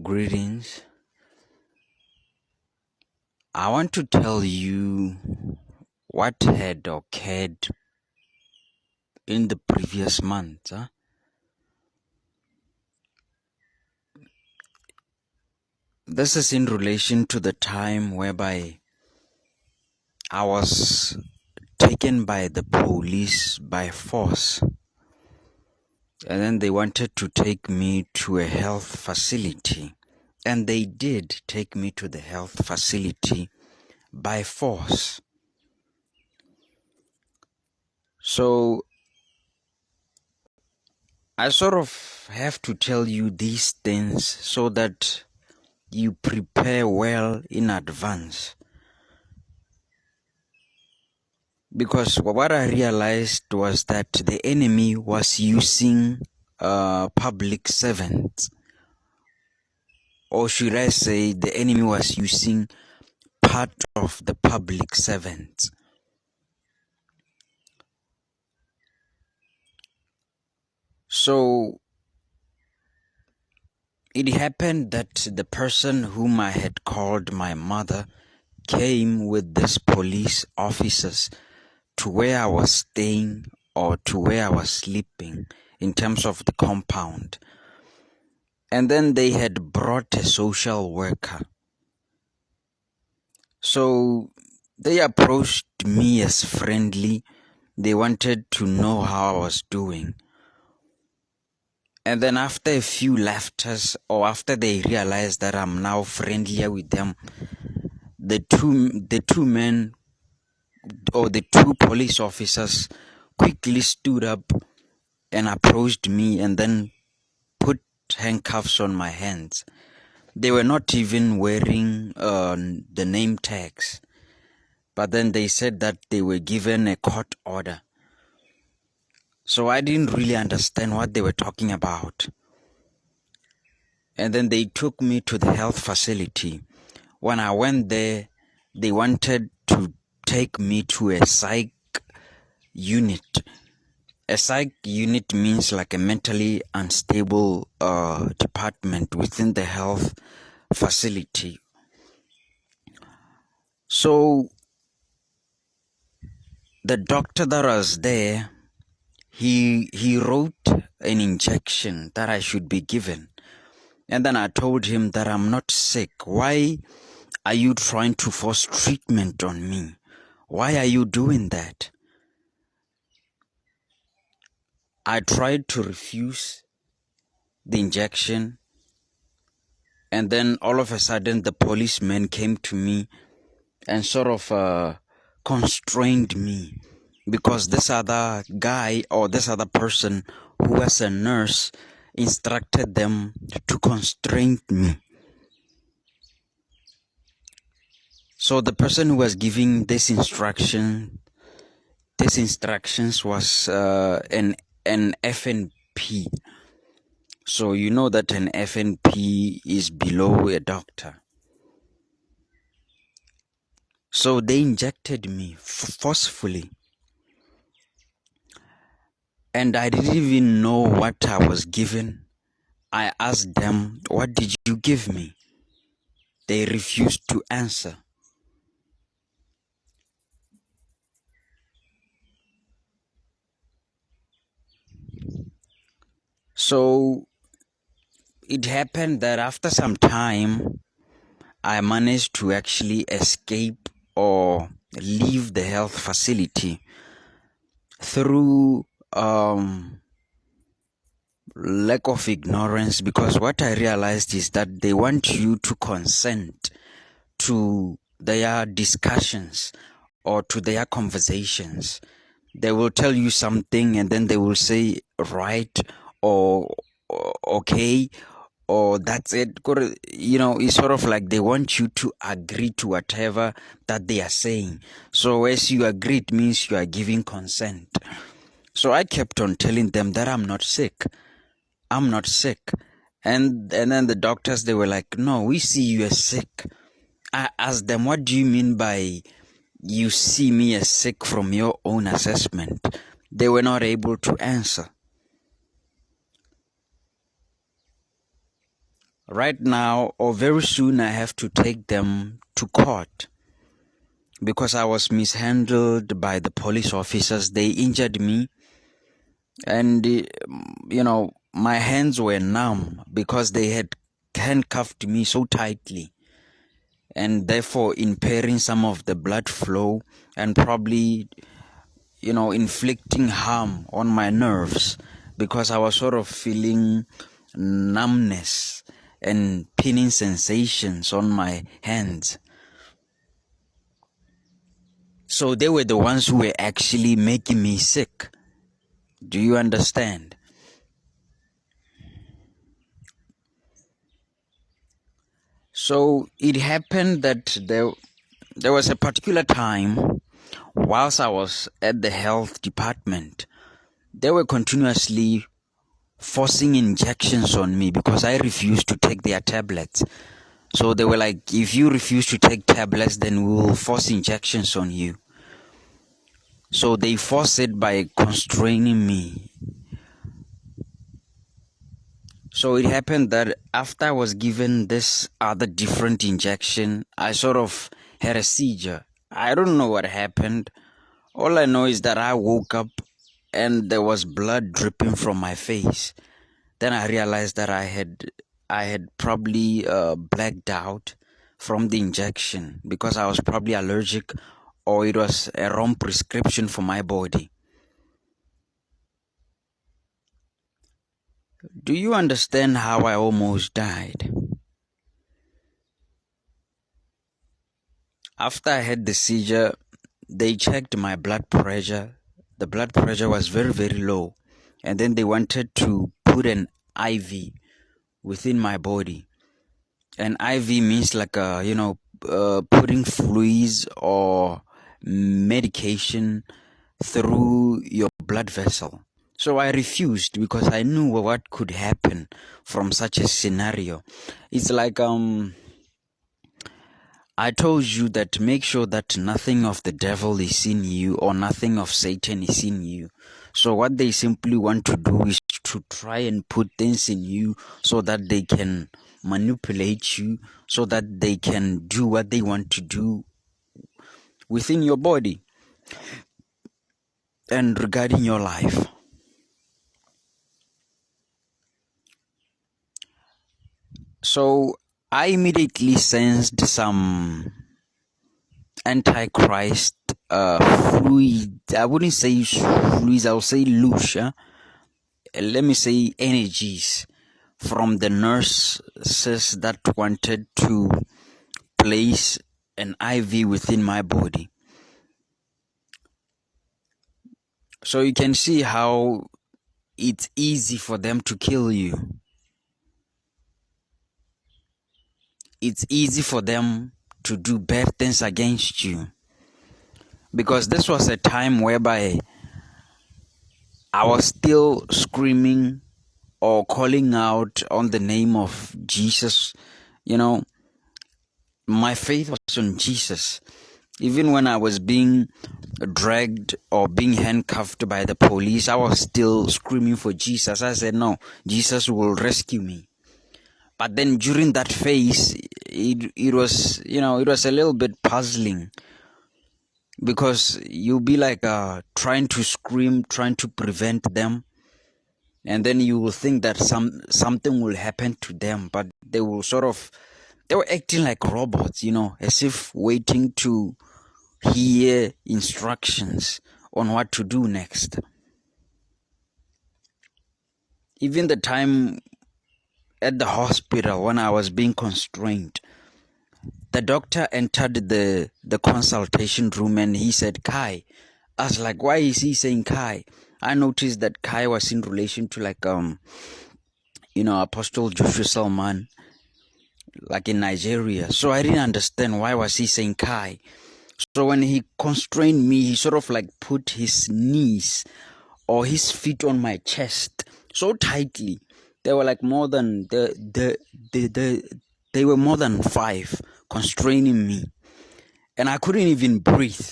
Greetings. I want to tell you what had occurred in the previous month. This is in relation to the time whereby I was taken by the police by force, and then they wanted to take me to a health facility, and they did take me to the health facility by force. So I sort of have to tell you these things so that you prepare well in advance. Because what I realized was that the enemy was using public servants. Or should I say the enemy was using part of the public servants. So it happened that the person whom I had called my mother came with these police officers to where I was staying or to where I was sleeping in terms of the compound. And then they had brought a social worker. So they approached me as friendly. They wanted to know how I was doing. And then after a few laughters, or after they realized that I'm now friendlier with them, the two men or the two police officers quickly stood up and approached me and then put handcuffs on my hands. They were not even wearing the name tags, but then they said that they were given a court order. So I didn't really understand what they were talking about. And then they took me to the health facility. When I went there, they wanted to take me to a psych unit. A psych unit means like a mentally unstable department within the health facility. So the doctor that was there, he wrote an injection that I should be given. And then I told him that I'm not sick. Why are you trying to force treatment on me? Why are you doing that? I tried to refuse the injection, and then all of a sudden the policeman came to me and sort of constrained me, because this other guy or this other person who was a nurse instructed them to constrain me. So the person who was giving this instructions was an FNP. So you know that an FNP is below a doctor. So they injected me forcefully. And I didn't even know what I was given. I asked them, "What did you give me?" They refused to answer. So it happened that after some time, I managed to actually escape or leave the health facility through lack of ignorance, because what I realized is that they want you to consent to their discussions or to their conversations. They will tell you something and then they will say right or okay or that's it. You know, it's sort of like they want you to agree to whatever that they are saying. So as you agree, it means you are giving consent. So I kept on telling them that I'm not sick. I'm not sick. And then the doctors, they were like, "No, we see you as sick." I asked them, "What do you mean by you see me as sick from your own assessment?" They were not able to answer. Right now, or very soon, I have to take them to court because I was mishandled by the police officers. They injured me, and my hands were numb because they had handcuffed me so tightly, and therefore impairing some of the blood flow and probably inflicting harm on my nerves because I was sort of feeling numbness and pinning sensations on my hands. So they were the ones who were actually making me sick. Do you understand? So it happened that there was a particular time whilst I was at the health department, they were continuously forcing injections on me because I refused to take their tablets. So they were like, if you refuse to take tablets, then we will force injections on you. So they forced it by constraining me. So it happened that after I was given this other different injection, I sort of had a seizure. I don't know what happened. All I know is that I woke up and there was blood dripping from my face. Then I realized that I had probably blacked out from the injection because I was probably allergic, or it was a wrong prescription for my body. Do you understand how I almost died? After I had the seizure, they checked my blood pressure. The blood pressure was very, very low. And then they wanted to put an IV within my body. An IV means like putting fluids or medication through your blood vessel. So I refused because I knew what could happen from such a scenario. It's like I told you that make sure that nothing of the devil is in you or nothing of Satan is in you. So what they simply want to do is to try and put things in you so that they can manipulate you, so that they can do what they want to do within your body and regarding your life. So I immediately sensed some antichrist fluid. I wouldn't say fluids, I would say lucia. Let me say energies from the nurses that wanted to place an IV within my body. So you can see how it's easy for them to kill you. It's easy for them to do bad things against you. Because this was a time whereby I was still screaming or calling out on the name of Jesus. My faith was on Jesus. Even when I was being dragged or being handcuffed by the police, I was still screaming for Jesus. I said, no, Jesus will rescue me. But then during that phase, it was a little bit puzzling, because you'll be like trying to scream, trying to prevent them, and then you will think that something will happen to them, but they were acting like robots, as if waiting to hear instructions on what to do next. Even the time at the hospital when I was being constrained, the doctor entered the consultation room and he said, Kai. I was like, why is he saying Kai? I noticed that Kai was in relation to Apostle Joshua Salman, like in Nigeria. So I didn't understand why was he saying Kai. So when he constrained me, he sort of like put his knees or his feet on my chest so tightly. They were like more than they were more than 5 constraining me, and I couldn't even breathe.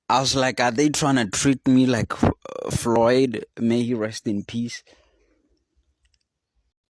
I was like, are they trying to treat me like Floyd? May he rest in peace.